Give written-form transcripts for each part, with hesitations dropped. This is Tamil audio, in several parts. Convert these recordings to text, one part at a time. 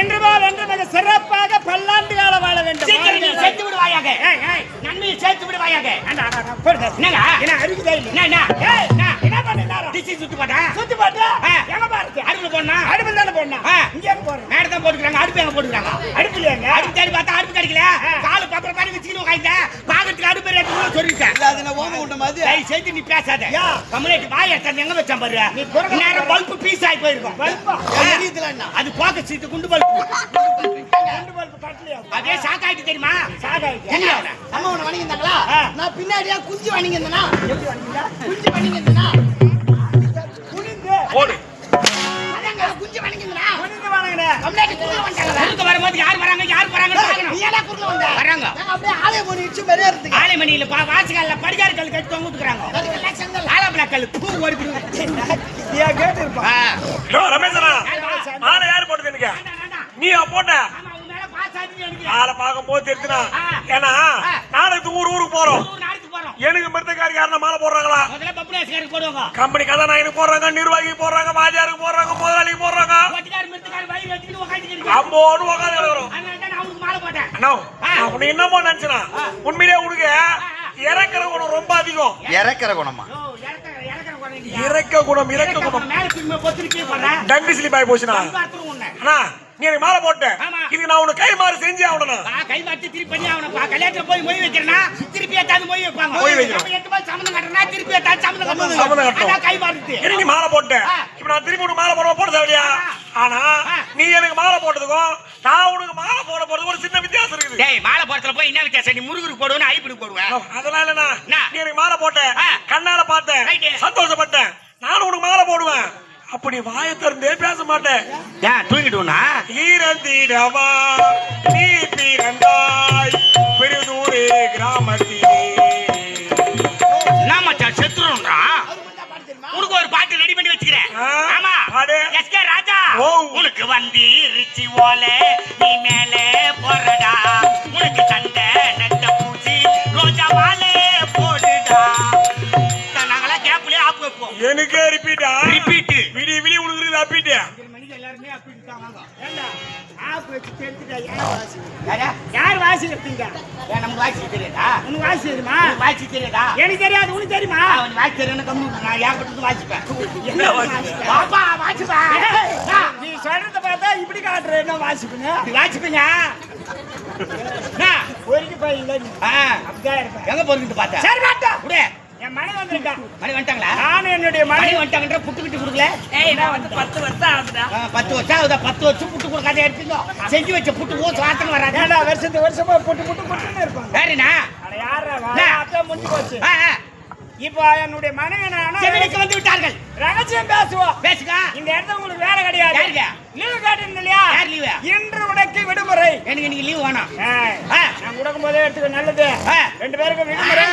என்று போல் என்று மிக சிறப்பாக பல்லாண்டு காலம் வாழ வேண்டும். சேர்த்து விடுவாயாக, நன்மையை சேர்த்து விடுவாயாக. என்ன அருகுதே என்ன பண்ண சுத்தி போட்டா எங்க பாருங்க அடுப்புல போடனா அடுப்புல தானே போடணும். இங்க எங்க போறோம் மேட தான் போட்டுக்கிறாங்க. அடுப்பு எங்க போட்டுக்கிறாங்க? அடுப்புல எங்க அடுப்பு தேடி பார்த்தா அடுப்பு கிடைக்கல. காலு பத்திர மாதிரி வச்சுக்கிட்டு உட்கார்ந்தா பாக்கிறதுக்கு அடுப்பு ரேட்டு சொல்லிட்டேன். அது நான் ஓம விட்ட மாதிரி டேய் சேர்த்து நீ பேசாத. கம்ப்ளீட் வாய் எடுத்து எங்க வச்சான் பாரு. நீ நேரா பல்ப் பீஸ் ஆயி போயிருக்கும். பல்பா எரியதுல என்ன அது பாக்க சீட்டு குண்டு பல்ப். குண்டு பல்ப் கட்டலையா? அதே சாக்காயிட்டு தெரியுமா? சாக்காயிட்டு என்ன அம்மா உன வணிங்கந்தாங்களா? நான் பின்னாடியா குஞ்சி வணிங்கந்தனா? எப்படி வணிங்கடா? குஞ்சி வணிங்கந்தனா? குனிந்து ஓடு. அதங்க குஞ்சி வணிங்கந்தனா? குனிந்து வணிங்கடா. கம்ப்ளீட் குள்ள வந்தாங்க. குறுக்க வரும்போது யார் வராங்க யார் போறாங்கன்னு பார்க்கணும். நீ எல்லாம் குறுக்க வந்த? வராங்க. நான் அப்படியே ஆலைமணி இச்சு மேலே இருக்கு. ஆலைமணியில வாசிகால்ல படிகார கல் கட்டி தொங்குதுறாங்க. அதெல்லாம் செங்கல் ஆலப்ளா கல் பூ ஓடி போடுங்க. நீ கேட்டு இருப்பா. யோ ரமேஷனா மாலை யார் போட்டது நீங்க? நீயா போட்ட? ஆமா உன் மேல பாஸ் ஆச்சு எனக்கு. ஆளை பாக்கும்போது தெரியுதுனா. ஏனா நாளைக்கு ஊருக்கு போறோம். எனக்கு மிருத்தக்காரி யாரனா மாலை போடுறாங்களா? முதல்ல பப்ளேஸ்காருக்கு போடுவாங்க. கம்பெனி கதாநாயகனுக்கு போடுறாங்க, நிர்வாகிக்கு போடுறாங்க, வாத்தியாருக்கு போடுறாங்க, முதலாளிக்கு போடுறாங்க. வட்டிக்கார மிருத்தக்கார வாய் வச்சிட்டு உட்கார்ந்திருக்கீங்க. அம்போன்னு உட்கார்ந்து கிடக்குறோம். அதனால தான் நான் உங்களுக்கு மாலை போட்டேன். அண்ணா அப்ப நீ என்னமோ நினைச்சனா? உண்மையிலேயே உனக்கு இறக்குற குணம் ரொம்ப அதிகம். இறக்குற குணமா? ஓ இறக்குற குணம் இல்லையா? இறக்க குணம் மேல திரும்ப பொத்திருக்கே போறா. டங்கு ஸ்லிப் ஆயி போச்சுனா. அண்ணா நீ எனக்கு மாலை போட்ட. இதுக்கு நான் உனக்கு கை மாறு செஞ்சே ஆவணும். கை மாத்தி திருப்பி பண்ணி ஆவணும். கல்யாணத்துல போய் மொய் வைக்கிறனா திருப்பி ஏத்தாது மொய் வைப்பாங்க. நம்ம எட்டு போய் சம்மந்தம் கட்டறனா திருப்பி ஏத்தாது சம்மந்தம் கட்டணும். அத கை மாறுது. எனக்கு நீ மாலை போட்ட. இப்போ நான் திருப்பி உனக்கு மாலை போட தேவையா? ஆனா நீ எனக்கு மாலை போட்டதுக்கும் நான் உனக்கு மாலை போறதுக்கு ஒரு சின்ன வித்தியாசம் இருக்குது. டேய் மாலை போறதுல போய் என்ன வித்தியாசம்? நீ முருகருக்கு போடுவனா ஐபிக்கு போடுவ? அதனால நீ எனக்கு மாலை போட்ட. கண்ணால பார்த்தேன், சந்தோஷப்பட்டேன். நானும் உனக்கு மாலை போடுவேன். அப்படி வாயை திறந்தே பேச மாட்டேன். ஏன் தூங்கிடுவனா? ஈரந்திடவா நீ பிறந்தாய் பெருதூரே கிராமத்திலே. நாம செத்துறோம்டா. உனக்கு ஒரு பாட்டு ரெடி பண்ணி வச்சுக்கிறேன். ஆமா எஸ்கே ராஜா. உனக்கு வண்டி ரிச்சி ஓல நீ மேல போறடா. உனக்கு சண்டை நெஞ்ச பூச்சி ரோஜா வாலே போடுடா. நாங்களாம் கேப்லயே ஆப்பு வைப்போம். எனக்கே ரிப்பீட்டா? ரிப்பீட் விடி விடி உனக்கு இருக்குது அப்பிட்டு. மணிக்கு எல்லாருமே அப்பிட்டு தான் வாங்க. ஏண்டா ஆப் வச்சு தெரிஞ்சுடா யார் வாசி? யார் வாசி எடுத்தீங்க? நமக்கு வாசி தெரியாதா? உனக்கு வாசி தெரியுமா? வாசி தெரியாதா? எனக்கு தெரியாது. உனக்கு தெரியுமா? அவன் வாசி தெரியும். கம்ப்யூட்டர் நான் ஏற்பட்டு வாசிப்பேன். பாப்பா வாசிப்பா. நீ சொல்றத பார்த்தா இப்படி காட்டுற. என்ன வாசிப்பீங்க? வாசிப்பீங்க. ஒருக்கு போய் இல்லை. அப்படிதான் இருப்பேன். எங்க போறீங்க பார்த்தா? சரி மாட்டா. விடு. என் மனை வந்திருக்கான். மணி வந்துட்டாங்களா? நானும் என்னுடைய மனை வந்துட்டாங்கன்ற புட்டு கிட்டு கொடுக்கல. நான் வந்து 10 வருஷம் ஆகுதுடா. 10 வருஷம் ஆகுதா? 10 வருஷம் புட்டு கொடுக்காத எடுத்துங்க. செஞ்சு வச்ச புட்டு ஊத்து வாசனை வராது. ஏண்டா வருஷமா புட்டு இருப்பாங்க. வேறனா? அட யாரா வா? அப்ப முடிஞ்சு போச்சு. இப்போ என்னுடைய மனைவி செவிலுக்கு வந்து விட்டார்கள். ரகசியம் பேசுவோம். பேசுங்க. இந்த இடத்துல உங்களுக்கு வேலை கிடையாது. யாருங்க? லீவு காட்டுங்க இல்லையா? யார் லீவு? இன்று உனக்கு விடுமுறை. எனக்கு இன்னைக்கு லீவு வேணாம். நான் கொடுக்கும் போதே எடுத்துக்க. நல்லது. 2 பேருக்கும் விடுமுறை.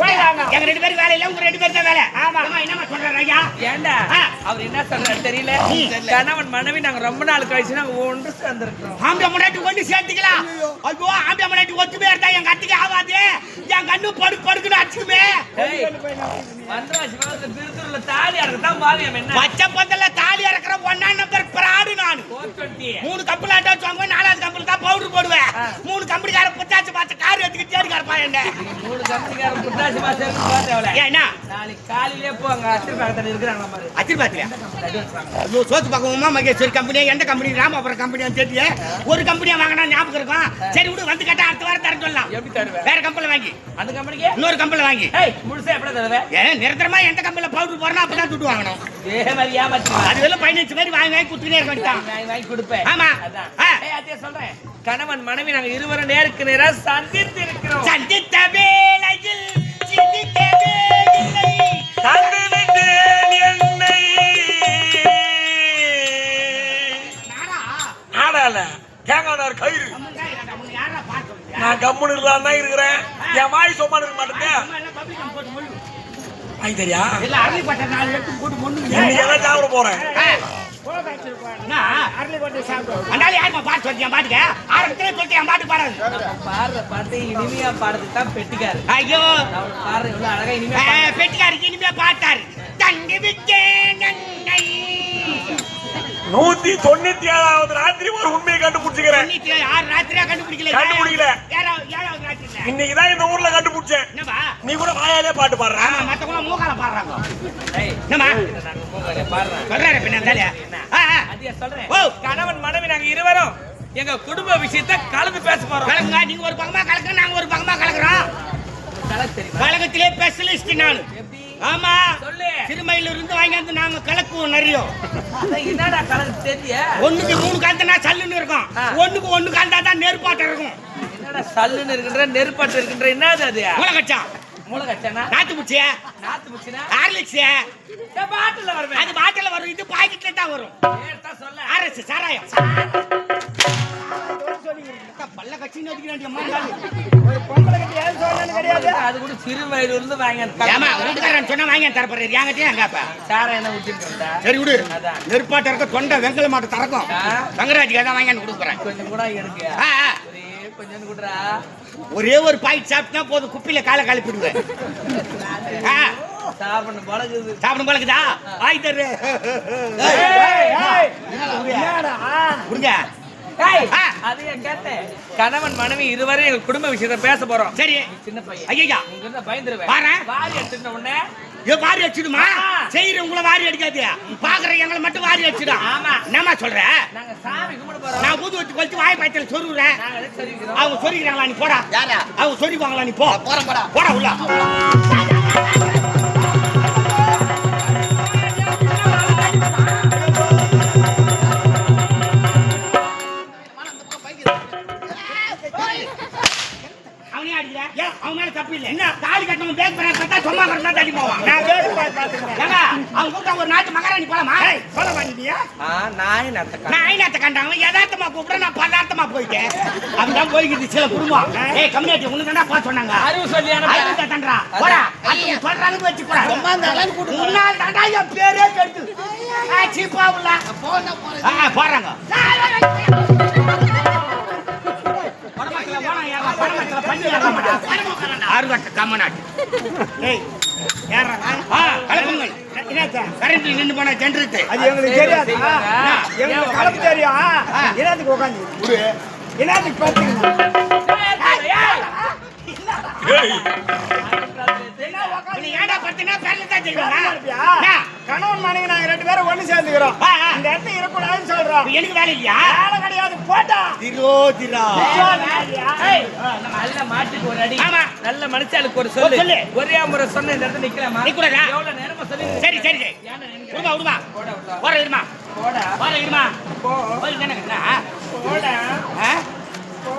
போயிடாங்க. எங்க 2 பேருக்கு வேலை இல்ல. உங்க 2 பேருக்கு தான் வேலை. ஆமா. என்னமா சொல்றாரு ஐயா? ஏண்டா அவர் என்ன சொல்றாரு தெரியல. கணவன் மனைவி நாங்க ரொம்ப நாள் கழிச்சு நாங்க ஒன்று சேர்ந்திருக்கோம். ஆம்பியா முன்னாடி ஒன்று சேர்த்துக்கலாம். ஐயோ ஆம்பியா முன்னாடி ஒத்துமே இருந்தா எங்க அத்திக்கு ஆகாது. என் கண்ணு படுக்குன்னு அச்சுக்குமே. வந்தவாசி மாதத்துல திருத்தூர்ல தாலி அறக்கத்தான் பாவியம். என்ன பச்சை பந்தல்ல தாலி அறக்கிற 1 நம்பர் பிராடு நான். 3 கம்பெனி அட்டாச் வாங்குவேன். 4வது கம்பெனி தான் பவுடர் போடுவேன். 3 கம்பெனிக்கார புத்தாச்சு பார்த்து கார் எடுத்துக்கிட்டு தேடிக்கார பாயண்ட. 3 கம்பெனிக்கார புத்தாச்சு பார்த்து பார்த்தேவல. ஏன்னா நாளைக்கு காலையிலே போங்க. அத்திரபாக்கத்துல இருக்கிறாங்க பாரு. அத்திரபாக்கத்துல ஐயோ சோத்து பக்கமா மகேஸ்வரி கம்பெனி எந்த கம்பெனி? ராமாபுரம் கம்பெனியான்னு தெரியல. ஒரு கம்பெனியா வாங்கினா ஞாபகம் இருக்கும். சரி விடு வந்து கேட்டா அடுத்த வாரம் தர சொல்லலாம். எப்படி தருவேன்? வேற கம்பெனி வாங்கி அந்த கம்பெனிக்கு இன்னொரு கம்பெனி வாங்கி முழுசா எப்படி தருவேன்? நிரந்தரமா எந்த கம்பெனில பவுடர் போறனா அப்பதான் துட்டு வாங்கணும். இதே மாதிரி ஏமாத்தி அதுல 15 பேர் வாங்கி குத்துனே இருக்க வேண்டாம். வாங்கி கொடுப்பேன். ஆமா அதே சொல்றேன். கணவன் மனைவி நாங்க இருவரும் நேருக்கு நேரா சந்தித்து இருக்கிறோம். சந்தித்த வேளையில் சிந்திக்கவே இல்லை. தந்துவிட்டேன் என்னை. நாடால தேங்காய் கயிறு. நான் கம்முன்னு இருந்தா இருக்கிறேன். என் வாய் சொம்மா இருக்க மாட்டேன். தெரியா சாப்பிட போறேன். இனிமையா பாடுறதுக்கு தான் பெட்டிக்காரு. ஐயோ பாடுற எவ்வளவு அழகா இனிமையா பெட்டிக்காருக்கு இனிமையா பாட்டாரு. தங்கி விட்டேன் 197வது ராத்திரி ஒரு உண்மையை கண்டுபிடிச்சுக்கிறேன். 96 ராத்திரியா கண்டுபிடிக்கல. கண்டுபிடிக்கல. 7வது ராத்திரில. இன்னைக்குதான் இந்த ஊர்ல கண்டுபிடிச்சேன். என்னப்பா? நீ கூட வாயாலே பாட்டு பாடுற. ஆமா, மத்தவங்க மூக்கால பாடுறாங்க. ஏய், என்னமா? நாங்க மூக்கால பாடுறோம். சொல்றாரு பின்ன தாலியா. அதையா சொல்றேன். ஓ, கணவன் மனைவி நாங்க இருவரும் எங்க குடும்ப விஷயத்தை கலந்து பேச போறோம். கலங்க. நீங்க ஒரு பக்கமா கலக்குறோம், நாங்க ஒரு பக்கமா கலக்குறோம். கலக்கு தெரியுமா? கலகத்திலே ஸ்பெஷலிஸ்ட் நான். எப்படி? ஆமா, சொல்லு. திருமயில இருந்து வாங்கி வந்து நாங்க கலக்குவோம் நிறைய. அதான் என்னடா கலக்கு தெரிய? 1க்கு 3 கலந்தனா சல்லுன்னு இருக்கும். 1க்கு 1 கலந்தா தான் நெருப்பாட்டம் இருக்கும். என்னடா சல்லுன்னு இருக்கின்ற நெருப்பாட்டு இருக்கின்ற என்னது அது? மூலகச்சா, மூலகச்சனா? நாத்து முச்சியா, நாத்து முச்சினா? ஹார்லிக்ஸியா, பாட்டில வருமே. அது பாட்டில வரும், இது பாக்கெட்ல தான் வரும். ஏத்தா சொல்ல. ஆர்எஸ் சாராயம். பல்ல கட்சின்னு அடிக்கிறான் அம்மா. ஒரு பொம்பளை கட்டி ஏன் சொல்லணும்னு கிடையாது. அது கூட சிறு வயதுல இருந்து வாங்கி ஏமா வீட்டுக்காரன் சொன்னா வாங்கி தர போறாரு. என்கிட்டயும் எங்கப்பா சார என்ன ஊத்திட்டா? சரி விடு. அதான். நெருப்பாட்டம் இருக்க தொண்டை வெங்கல மாட்டு தரக்கும். தங்கராஜுக்கு தான் வாங்கி கொடுக்க போறேன். கொஞ்சம் கூட எனக்கு ஆ, ஒரே கொஞ்சம் குடுறா. ஒரே ஒரு பாக்கெட் சாப்பிட்டா போதும், குப்பில காலை கழுப்பிடுவேன். சாப்பிடணும் பழகுது. சாப்பிடும் பழக்குதா? ஆய் தரு. கொடுங்க. அதையே கேட்டேன். கணவன் மனைவி இருவரும் எங்க குடும்ப விஷயத்தை பேச போறோம். சரி. சின்ன பையன். ஐயா, நீங்க இருந்தா பயந்துருவேன். வாரேன். வாரி எடுத்துட்ட உடனே ஏ வாரி அடிச்சிடுமா? செய்யற உங்களை வாரி அடிக்காது, பாக்குற எங்களை மட்டும் வாரி அடிச்சிடும். ஆமா. என்னமா சொல்ற? நாங்க சாமி கும்பிட போறோம். நான் ஊது வச்சு கொளுத்து வாய் பாய்ச்சல் சொருகுறேன். நாங்க எதுக்கு சரிக்கிறோம்? அவங்க சொருகிறாங்களா? நீ போடா. யாரா? அவங்க சொருகுவாங்களா? நீ போ. போறேன் போடா. போடா உள்ள. அவனே அடிக்கிற? ஏன் அவன் மேல தப்பு இல்ல. என்ன தாலி கட்டணும் பேக் பண்ண கட்டா சும்மா கட்டா தள்ளி போவான். நான் பேக் பாத்துக்கிறேன். ஏங்க அவங்க கூப்பிட்டா ஒரு நாட்டு மகாராணி போலாமா? சொல்ல மாட்டீங்க. நாய் நத்தக்கா. நான் ஐநாத்த கண்டாங்க யதார்த்தமா கூப்பிட நான் பதார்த்தமா போயிட்டேன். அவன் போய்கிட்டு சில குடும்பம். ஏய் கம்யூனிட்டி உனக்கு தான்டா போக சொன்னாங்க. அறிவு சொல்லி அனுப்பு. ஐயா தண்டறா. போடா. அது சொல்றாங்க வச்சு போடா. சும்மா அந்த அளவு கூடு. முன்னாள் தாண்டா என் பேரே கெடுத்து. சீப்பாவுல. போனா போறேன். போறாங்க. படமக்கல போனா ஏங்க படமக்கல பண்ணி ஏங்கடா. ஆறுகட்ட கம்மநாட்டு. ஏய் யாரா? கலப்புங்க. என்னடா? கரண்ட் நின்னு போனா ஜெனரேட்டர். அது எங்களுக்கு தெரியாது. எங்களுக்கு கலப்பு தெரியும். என்னத்துக்கு உட்காந்து குடு. என்னத்துக்கு பாத்தீங்க? நீ ஏன்டா பத்தினா பேர்ல தான் செய்வாங்க. கணவன் மனைவி நாங்க 2 பேரும் ஒண்ணு சேர்ந்துக்கிறோம். இந்த இடத்துல இருக்கக்கூடாதுன்னு சொல்றோம். எனக்கு வேலை இல்லையா? வேலை கிடையாது. போட்டா திரோதிரா. ஏய், நம்ம நல்ல மாட்டுக்கு ஒரு அடி. ஆமா. நல்ல மனுஷாளுக்கு ஒரு சொல்லு. சொல்லு. ஒரே முறை சொன்ன இந்த இடத்துல நிக்கலாமா? நிக்கூடாதா? எவ்வளவு நேரமா சொல்லி? சரி சரி சரி. விடுமா விடுமா. போடா விடுடா. போற இருமா. போடா. போற இருமா. போ. போய் தானே என்ன? போடா. போ.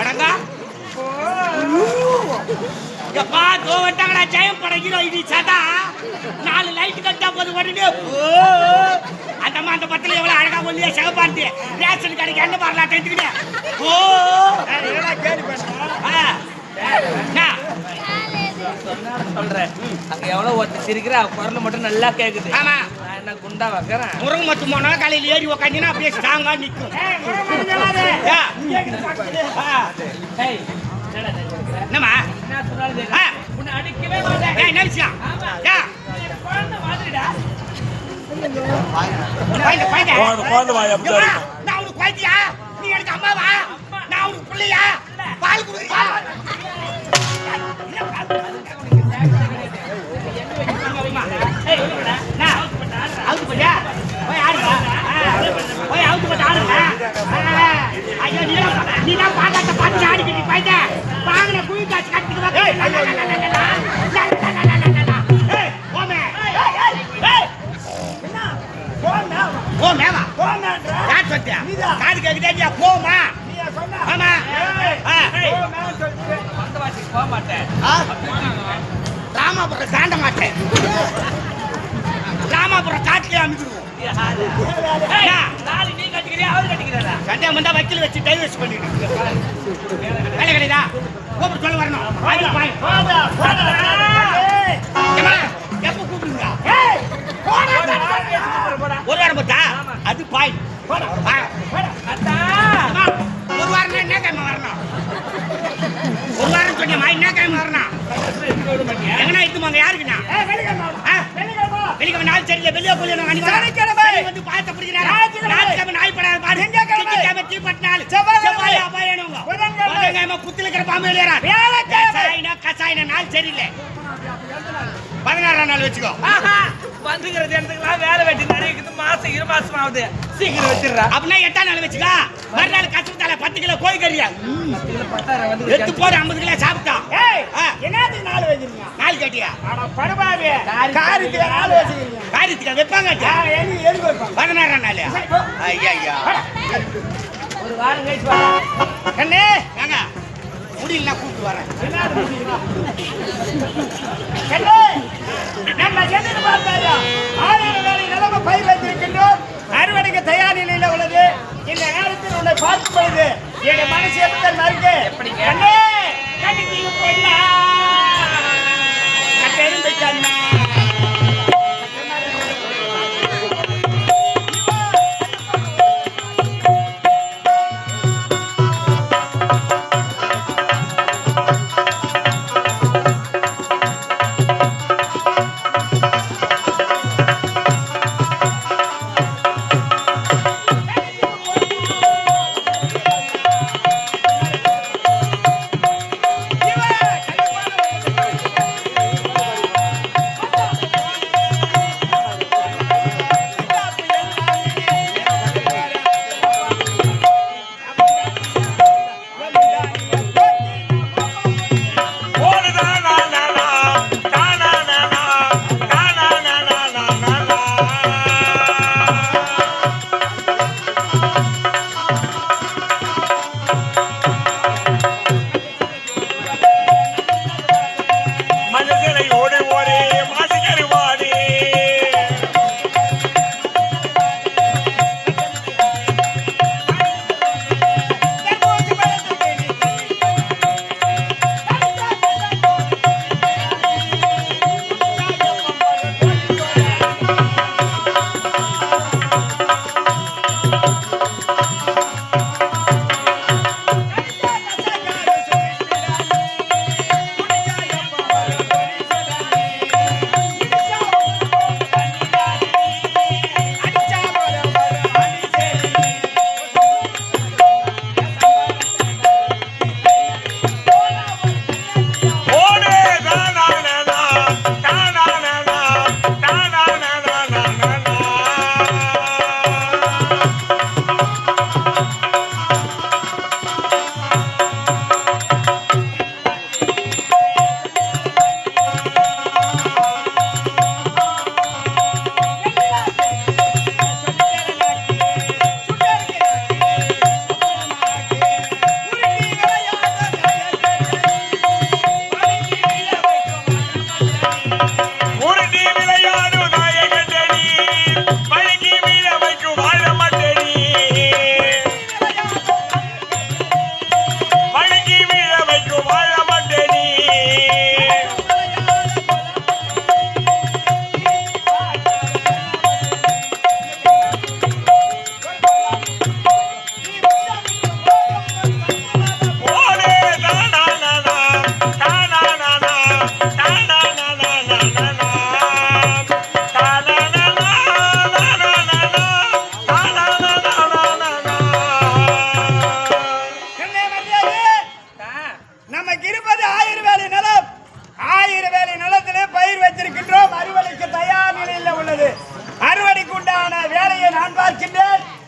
அடங்க. போ. எப்பா தோ வட்டாங்கடா ஜெயம் பட ஹீரோ இது சதா 4 லைட் கட்டா போது உடனே அந்த பத்தில எவ்வளவு அழகா ஒல்லியா சிவப்பார்த்தி ரேஷன் கடைக்கு என்ன வரலாம் தெரிஞ்சுக்கிட்டே ஓ என்னடா கேடி பண்ணா? சொல்றேன். அங்க எவ்வளவு ஒருத்தர் சிரிக்கிற குரல் மட்டும் நல்லா கேக்குது. ஆமா. நான் என்ன குண்டா வைக்கிறேன். முருங்க மட்டும் போனா காலையில ஏறி உக்காந்தினா அப்படியே ஸ்ட்ராங்கா நிக்கும். ஏய், என்னடா நினைக்கிற? என்னம்மா? என்ன சொன்னாலும் சரி. உன்னை அடிக்கவே மாட்டேன். என்ன விஷயம்? ஆமா. ஏன்? குழந்தை மாதிரிடா. குழந்தை வாய் அப்படிதான் ஏம்மா, இருக்கும். நான் உனக்கு குழந்தையா? நீ எனக்கு அம்மாவா? நான் உனக்கு பிள்ளையா? பால் குடுறியா? நீதான் பாட்டாட்ட பாட்டு ஆடிக்கிட்டு போயிட்ட வாங்கின குழி காய்ச்சி கட்டிட்டு போமேவா யார் சொத்தியா காது கேக்குதா போமா ஆமா பந்தவாசிக்கு போக மாட்டேன். ராமாபுரம் தாண்ட மாட்டேன் ராமாபுரம் காட்டிலே அமைக்கிடுவோம் நாலு நீ கட்டிக்கிறியா அவரு கட்டிக்கிறாரா? சந்தேகம் வந்தா வக்கீல் வச்சு டைவர்ஸ் பண்ணிட்டு வேலை கிடையாதா கூப்பிட்டு சொல்ல வரணும் எப்ப கூப்பிடுங்க ஒரு வாரம் போட்டா அது பாய் ஒரு வாரம் என்ன கிழமை வரணும் ஒரு வாரம் சொன்னியம்மா என்ன கிழமை வரணும் எங்கன்னா எடுத்துமாங்க யாருக்குண்ணா வெள்ளிக்கிழமை நாள் தெரியல வெளியே போய் வந்து பாத்த பிடிக்கிறாரா ஞாயிற்றுக்கிழமை நாய் படாத பாரு திங்கக்கிழமை தீப்பட்டினாள் செவ்வாய் அபாயனுங்க புதன்கிழமை புத்துல இருக்கிற பாம்பு வெளியேறா கசாயின நாள் சரியில்லை 16ஆம் நாள் வச்சுக்கோ வந்துக்கிறது இடத்துக்குலாம் வேலை வெட்டி நிறைய மாசம் 2 மாசம் ஆகுது சீக்கிரம் வச்சிடுறா அப்படின்னா 8ஆம் நாள் வச்சுக்கோ மறுநாள் கத்திரித்தால 10 கிலோ கோழி கறியா எடுத்து போற 50 கிலோ சாப்பிட்டா என்னத்துக்கு நாள் வச்சிருக்கீங்க? நாள் கட்டியா படுபாவே காரியத்துக்கு நாள் வச்சிருக்கீங்க. காரியத்துக்கு வைப்பாங்க எதுக்கு வைப்பாங்க? 16ஆம் நாள் ஐயா ஒரு வாரம் கழிச்சு வா கண்ணே வாங்க முடியல கூப்பிட்டு வரேன் நம்ம எதிர்த்து பார்த்தாயா 1000 வேலை நிலம பயிர் வைத்திருக்கின்றோம். அறுவடைக்கு தயார் நிலையில உள்ளது. இந்த நேரத்தில் உன்னை பார்க்கும் பொழுது என் மனசு எப்படி நறுக்கு எப்படிங்க? கண்ணே கண்ணுக்கு பொண்ணா கட்டெருந்து கண்ணா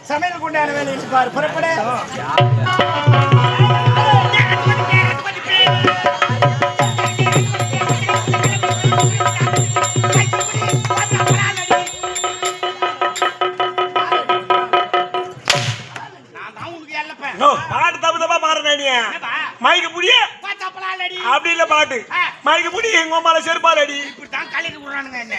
சமையல் குண்டான வேலையில் பார் புறப்பட பாட்டு தப்பு தப்பா பாருங்க மைக்கு புடிய அப்படி இல்ல பாட்டு மைக்கு புடி எங்க அம்மால செருப்பால் அடி இப்படித்தான் கலைக்கு விடுறானுங்க என்ன